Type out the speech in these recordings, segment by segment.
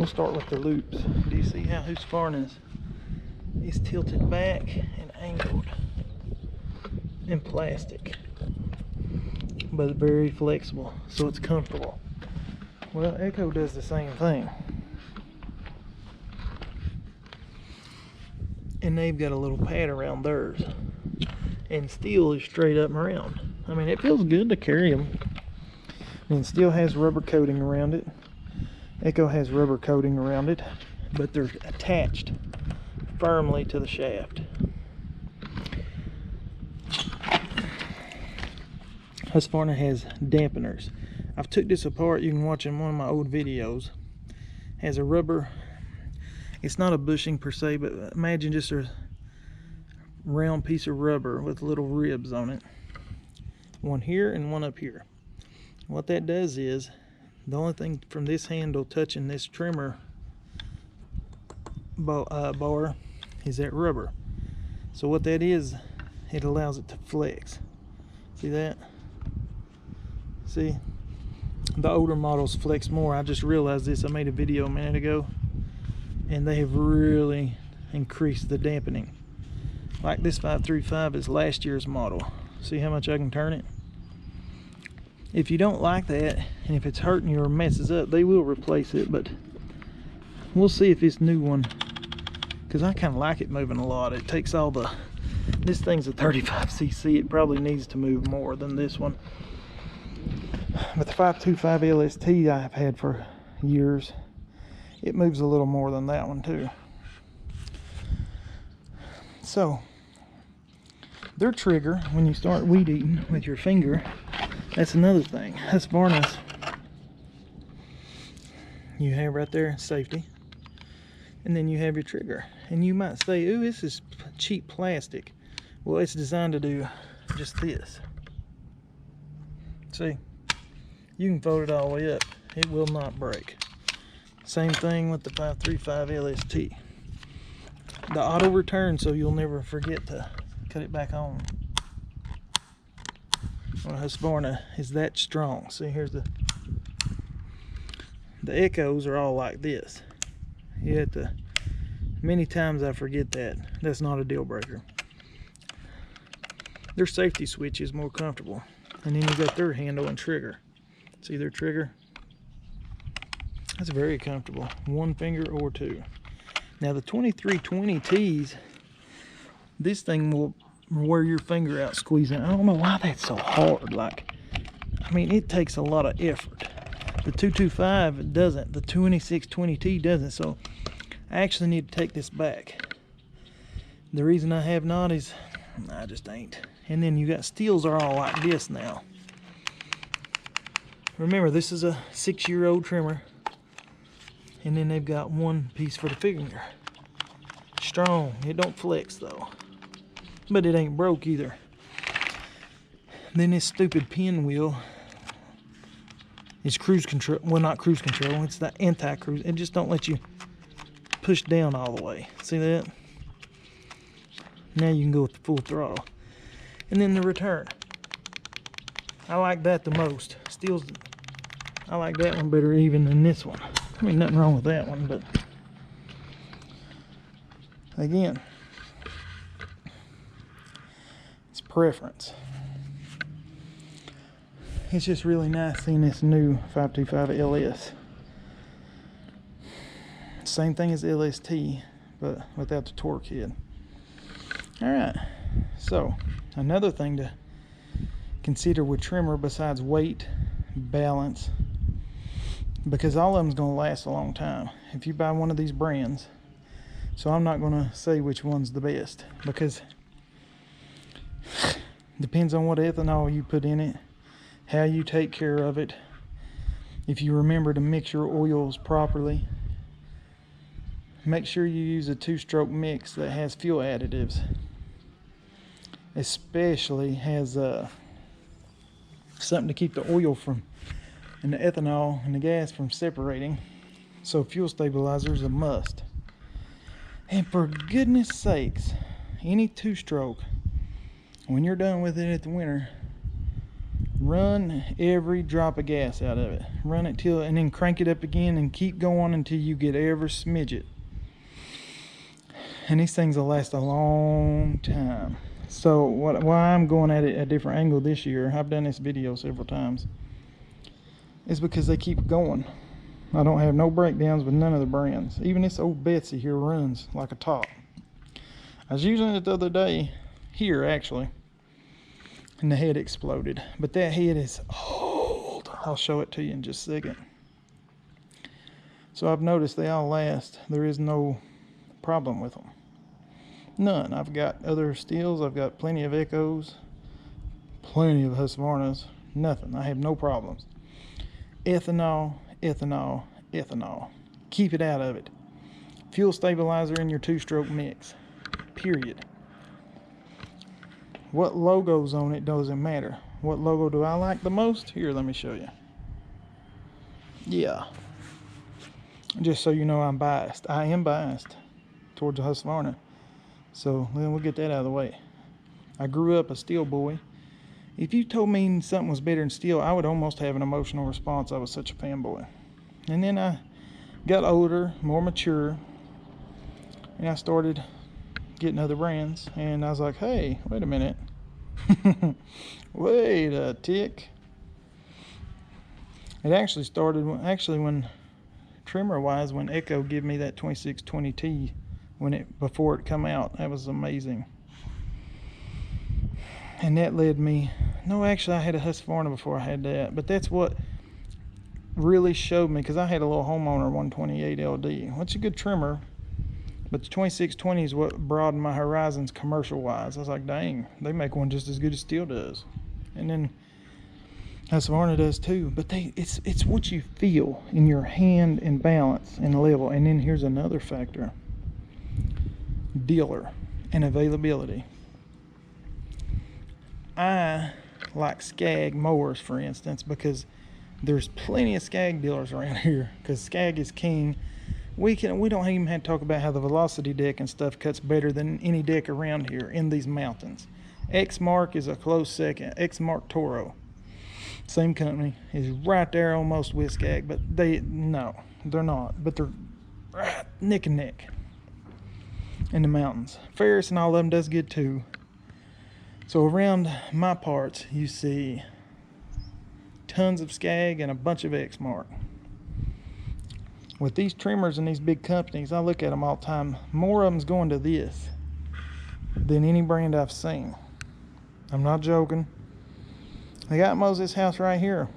We'll start with the loops. Do you see how Husqvarna is tilted back and angled in plastic, but very flexible, so it's comfortable. Well, Echo does the same thing, and they've got a little pad around theirs, and Stihl is straight up and around. I mean, it feels good to carry them. And Stihl has rubber coating around it. Echo has rubber coating around it, but they're attached firmly to the shaft. Husqvarna has dampeners. I've took this apart. You can watch in one of my old videos. Has a rubber, it's not a bushing per se, but imagine just a round piece of rubber with little ribs on it. One here and one up here. What that does is, the only thing from this handle touching this trimmer bar is that rubber. So what that is, it allows it to flex. See that? See? The older models flex more. I just realized this. I made a video a minute ago, and they have really increased the dampening. Like this 535 is last year's model. See how much I can turn it? If you don't like that, and if it's hurting you or messes up, they will replace it, but we'll see if this new one, because I kind of like it moving a lot. It takes all the, this thing's a 35cc, it probably needs to move more than this one. But the 525 LST I've had for years, it moves a little more than that one too. So, their trigger, when you start weed eating with your finger, that's another thing. Husqvarna's, you have right there safety, and then you have your trigger. And you might say, ooh, this is cheap plastic. Well, it's designed to do just this. See, you can fold it all the way up. It will not break. Same thing with the 535 LST. The auto return, so you'll never forget to cut it back on. Well, Husqvarna is that strong. See, here's the Echoes are all like this. You have to, many times I forget that. That's not a deal breaker. Their safety switch is more comfortable. And then you got their handle and trigger. See their trigger? That's very comfortable. One finger or two. Now the 2320Ts, this thing will wear your finger out squeezing. I don't know why that's so hard. Like, I mean, it takes a lot of effort. The 225 doesn't. The 2620T doesn't. So I actually need to take this back. The reason I have not is I just ain't. And then you got Stihls are all like this now. Remember, this is a 6-year-old trimmer. And then they've got one piece for the finger. Strong. It don't flex though. But it ain't broke either. Then this stupid pinwheel is cruise control. Well, not cruise control. It's the anti-cruise. It just don't let you push down all the way. See that? Now you can go with the full throttle. And then the return. I like that the most. Stihl's, I like that one better even than this one. I mean, nothing wrong with that one, but again, it's preference. It's just really nice seeing this new 525 LS. Same thing as LST, but without the torque head. Alright, so another thing to consider with trimmer besides weight, balance, because all of them's going to last a long time if you buy one of these brands. So I'm not going to say which one's the best, because it depends on what ethanol you put in it, how you take care of it, if you remember to mix your oils properly. Make sure you use a 2-stroke mix that has fuel additives, especially has something to keep the oil from, and the ethanol and the gas from separating. So fuel stabilizer is a must. And for goodness sakes, any 2-stroke, when you're done with it at the winter, Run every drop of gas out of it. Run it till, and then crank it up again and keep going until you get every smidget. And these things will last a long time. So why I'm going at it at a different angle this year, I've done this video several times, is because they keep going. I don't have no breakdowns with none of the brands. Even this old Betsy here runs like a top. I was using it the other day, here actually, and the head exploded. But that head is old. I'll show it to you in just a second. So I've noticed they all last. There is no problem with them. None. I've got other Stihls. I've got plenty of Echoes, plenty of Husqvarnas. Nothing. I have no problems. Ethanol, ethanol, ethanol. Keep it out of it. Fuel stabilizer in your 2-stroke mix. Period. What logo's on it doesn't matter. What logo do I like the most? Here, let me show you. Yeah. Just so you know, I'm biased. I am biased towards the Husqvarna. So then we'll get that out of the way. I grew up a Stihl boy. If you told me something was better than Stihl, I would almost have an emotional response. I was such a fanboy. And then I got older, more mature, and I started getting other brands. And I was like, hey, wait a minute. Wait a tick. It actually started when trimmer wise, when Echo gave me that 2620T before it come out. That was amazing. And that led me, no, actually I had a Husqvarna before I had that, but that's what really showed me, because I had a little homeowner 128 LD, which is a good trimmer, but the 2620 is what broadened my horizons commercial wise. I was like, dang, they make one just as good as Stihl does. And then Husqvarna does too, but it's what you feel in your hand and balance and level. And then here's another factor: dealer and availability. I like Skag mowers, for instance, because there's plenty of Skag dealers around here, because Skag is king. We don't even have to talk about how the Velocity deck and stuff cuts better than any deck around here in these mountains. Exmark is a close second. Exmark Toro, same company, is right there almost with Skag, but they're not, but they're right neck and neck in the mountains. Ferris and all of them does good too. So around my parts, you see tons of Skag and a bunch of Exmark. With these trimmers and these big companies, I look at them all the time. More of them's going to this than any brand I've seen. I'm not joking. The guy that mows this house right here,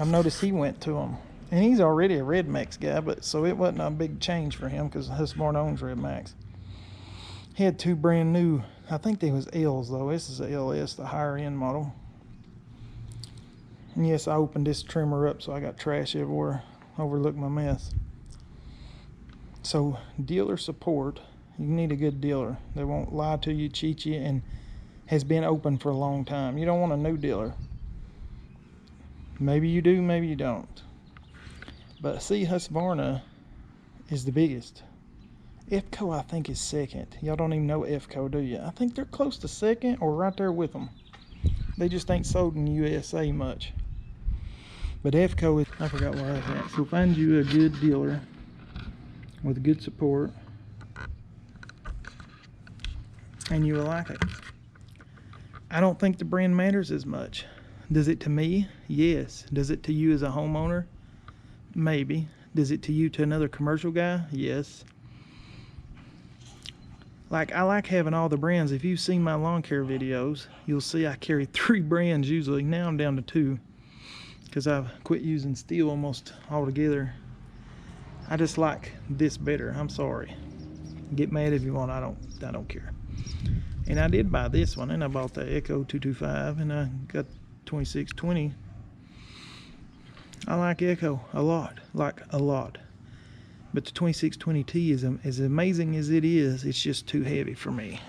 I've noticed he went to them. And he's already a Red Max guy, but so it wasn't a big change for him, because Husqvarna owns Red Max. He had 2 brand new, I think they was L's though. This is a LS, the higher end model. And yes, I opened this trimmer up so I got trash everywhere. Overlook my mess. So dealer support, you need a good dealer. They won't lie to you, cheat you, and has been open for a long time. You don't want a new dealer. Maybe you do, maybe you don't. But see, Husqvarna is the biggest. ECHO, I think, is second. Y'all don't even know ECHO, do you? I think they're close to second or right there with them. They just ain't sold in the USA much. But ECHO is, I forgot where I was at. So find you a good dealer with good support, and you will like it. I don't think the brand matters as much. Does it to me? Yes. Does it to you as a homeowner? Maybe. Does it to you, to another commercial guy? Yes. Like, I like having all the brands. If you've seen my lawn care videos, you'll see I carry 3 brands usually. Now I'm down to 2, because I've quit using Stihl almost altogether. I just like this better. I'm sorry. Get mad if you want. I don't care. And I did buy this one, and I bought the Echo 225, and I got 2620. I like Echo a lot, like a lot. But the 2620T is as amazing as it is, it's just too heavy for me.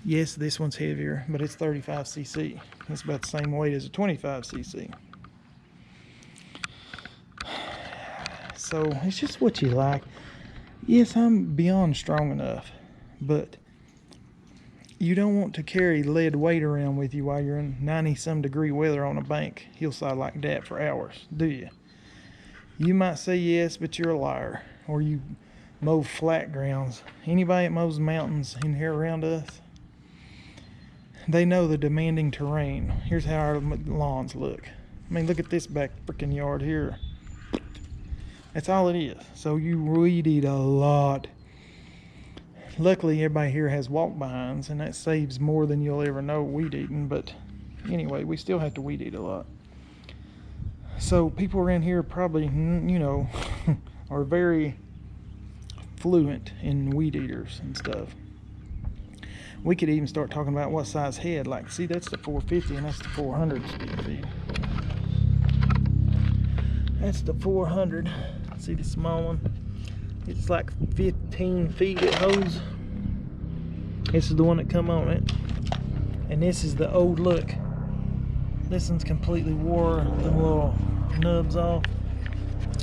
Yes, this one's heavier, but it's 35cc. It's about the same weight as a 25cc. So it's just what you like. Yes, I'm beyond strong enough, but You don't want to carry lead weight around with you while you're in 90-some degree weather on a bank hillside like that for hours, do you? You might say yes, but you're a liar. Or you mow flat grounds. Anybody that mows mountains in here around us, they know the demanding terrain. Here's how our lawns look. I mean, look at this back freaking yard here. That's all it is. So you weed eat a lot. Luckily, everybody here has walk behinds, and that saves more than you'll ever know weed eating. But anyway, we still have to weed eat a lot. So people around here probably, you know, are very fluent in weed eaters and stuff. We could even start talking about what size head. Like, see, that's the 450 and that's the 400 Stihl feed. That's the 400. See the small one? It's like 15 feet it holds. This is the one that come on it. And this is the old look. This one's completely wore the little nubs off.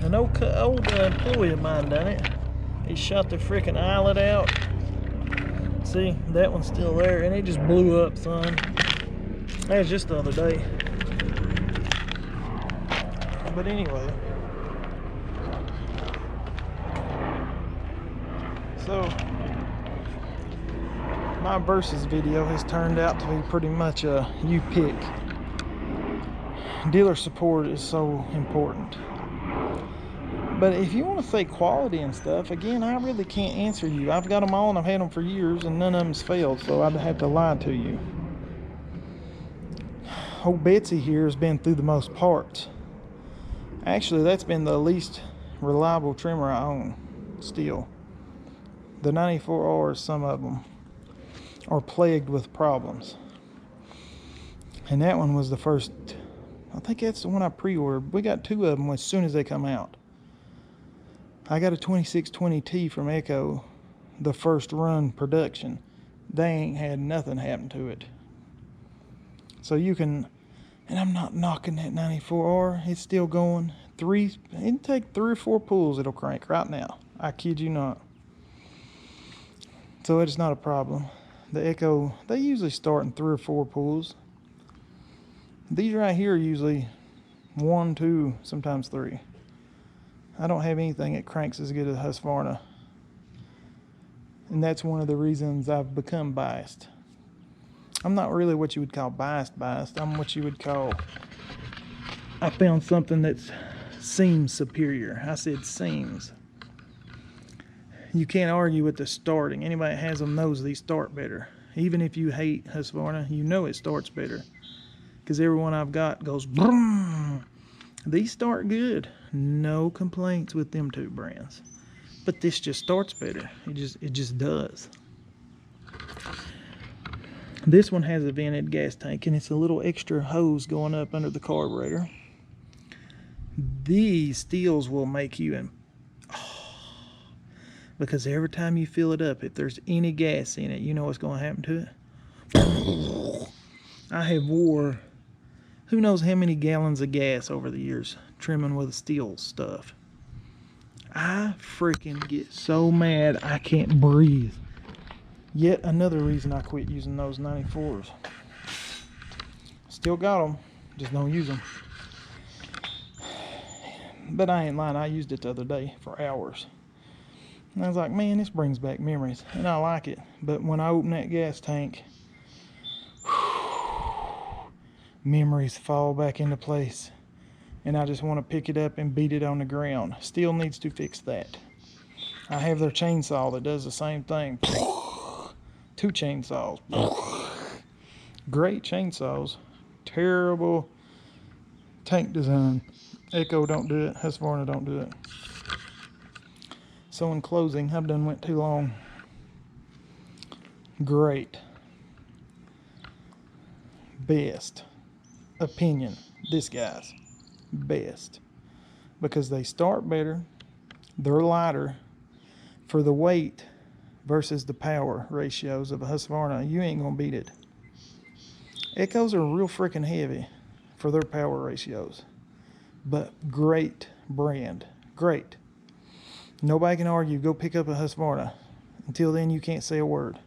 An old employee of mine done it. He shot the freaking eyelet out. See, that one's still there, and it just blew up, son. That was just the other day. But anyway. So, my versus video has turned out to be pretty much a you pick. Dealer support is so important. But if you want to say quality and stuff, again, I really can't answer you. I've got them all and I've had them for years and none of them's failed, so I'd have to lie to you. Old Betsy here has been through the most parts. Actually, that's been the least reliable trimmer I own, still. The 94Rs, some of them, are plagued with problems. And that one was the first, I think that's the one I pre-ordered. We got two of them as soon as they come out. I got a 2620T from Echo, the first run production. They ain't had nothing happen to it. So you can, and I'm not knocking that 94R, it's still going. It'll take 3 or 4 pulls it'll crank right now. I kid you not. So it's not a problem. The Echo, they usually start in 3 or 4 pulls. These right here are usually 1, 2, sometimes 3. I don't have anything that cranks as good as Husqvarna. And that's one of the reasons I've become biased. I'm not really what you would call biased. I'm what you would call, I found something that seems superior. I said seems. You can't argue with the starting. Anybody that has them knows these start better. Even if you hate Husqvarna, you know it starts better. Because every one I've got goes boom. These start good. No complaints with them two brands. But this just starts better. It just does. This one has a vented gas tank and it's a little extra hose going up under the carburetor. These Stihls will make you because every time you fill it up, if there's any gas in it, you know what's going to happen to it. I have wore who knows how many gallons of gas over the years trimming with Stihl stuff. I freaking get so mad I can't breathe. Yet another reason I quit using those 94s. Still got them, just don't use them. But I ain't lying, I used it the other day for hours. And I was like, man, this brings back memories, and I like it. But when I open that gas tank, memories fall back into place. And I just want to pick it up and beat it on the ground. Stihl needs to fix that. I have their chainsaw that does the same thing. 2 chainsaws. Great chainsaws. Terrible tank design. Echo don't do it. Husqvarna don't do it. So in closing, I've done went too long. Great. Best. Opinion. This guy's best. Because they start better. They're lighter. For the weight versus the power ratios of a Husqvarna, you ain't gonna beat it. Echoes are real freaking heavy for their power ratios. But great brand. Great. Nobody can argue. Go pick up a Husqvarna. Until then, you can't say a word.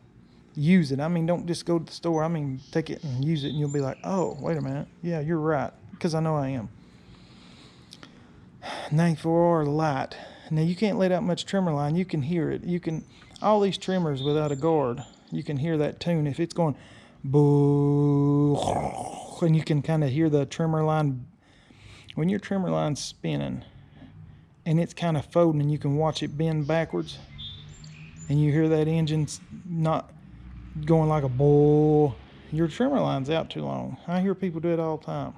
use it. I mean, don't just go to the store. I mean, take it and use it, and you'll be like, oh, wait a minute. Yeah, you're right, because I know I am. 94R light. Now, you can't let out much trimmer line. You can hear it. You can, all these trimmers without a guard, you can hear that tune. If it's going boo, and you can kind of hear the trimmer line. When your trimmer line's spinning and it's kind of folding and you can watch it bend backwards, and you hear that engine not going like a bull, your trimmer line's out too long. I hear people do it all the time.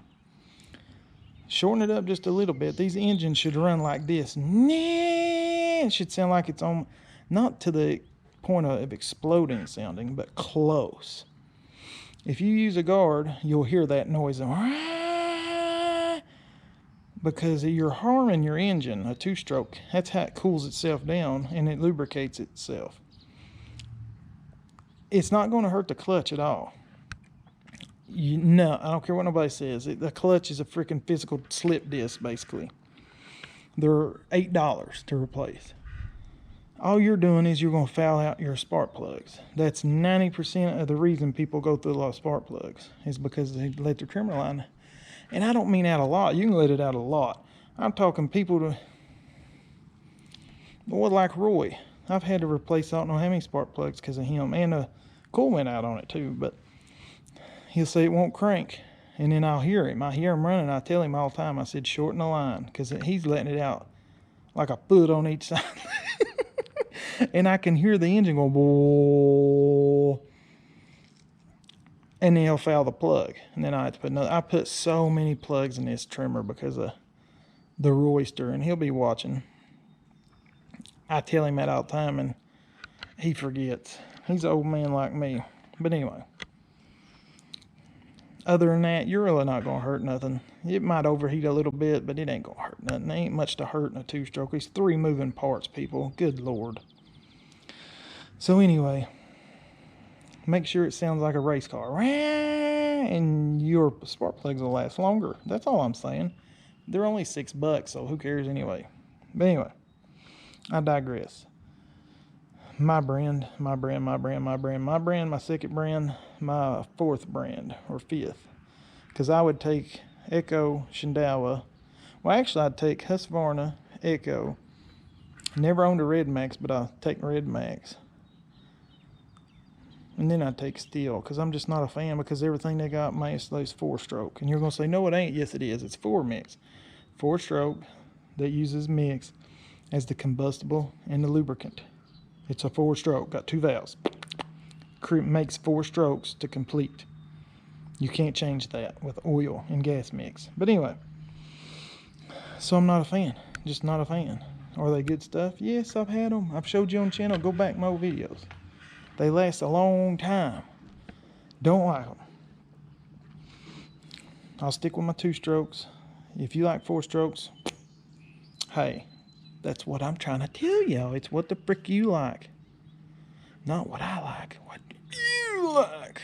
Shorten it up just a little bit. These engines should run like this. It should sound like it's on, not to the point of exploding sounding, but close. If you use a guard, you'll hear that noise, because you're harming your engine. A two-stroke, that's how it cools itself down and it lubricates itself. It's not going to hurt the clutch at all. No, I don't care what nobody says. The clutch is a freaking physical slip disc, basically. They're $8 to replace. All you're doing is you're going to foul out your spark plugs. That's 90% of the reason people go through a lot of spark plugs, is because they let their trimmer line. And I don't mean out a lot. You can let it out a lot. I'm talking people to, well, like Roy. I've had to replace I don't know how many spark plugs because of him, and a coil went out on it too. But he'll say it won't crank, and then I'll hear him. I hear him running. I tell him all the time. I said shorten the line, because he's letting it out like a foot on each side. And I can hear the engine go, whoa. And then he'll foul the plug. And then I have to put another. I put so many plugs in this trimmer because of the roister, and he'll be watching. I tell him that all the time, and he forgets. He's an old man like me. But anyway. Other than that, you're really not going to hurt nothing. It might overheat a little bit, but it ain't going to hurt nothing. There ain't much to hurt in a two-stroke. It's 3 moving parts, people. Good Lord. So anyway, make sure it sounds like a race car. And your spark plugs will last longer. That's all I'm saying. They're only $6, so who cares anyway. But anyway, I digress. My brand, my second brand, my fourth brand, or fifth. Because I would take Echo, Shindawa. Well, actually, I'd take Husqvarna, Echo. Never owned a Red Max, but I'll take Red Max. And then I'd take Stihl, because I'm just not a fan, because everything they got makes those 4-stroke. And you're going to say, no, it ain't. Yes, it is. It's 4-mix. 4-stroke that uses mix as the combustible and the lubricant. It's a 4-stroke, got 2 valves. Makes 4 strokes to complete. You can't change that with oil and gas mix. But anyway, so I'm not a fan. Just not a fan. Are they good stuff? Yes, I've had them. I've showed you on the channel. Go back my old videos. They last a long time. Don't like them. I'll stick with my 2 strokes. If you like 4 strokes, hey, that's what I'm trying to tell y'all. It's what the frick you like. Not what I like. What you like.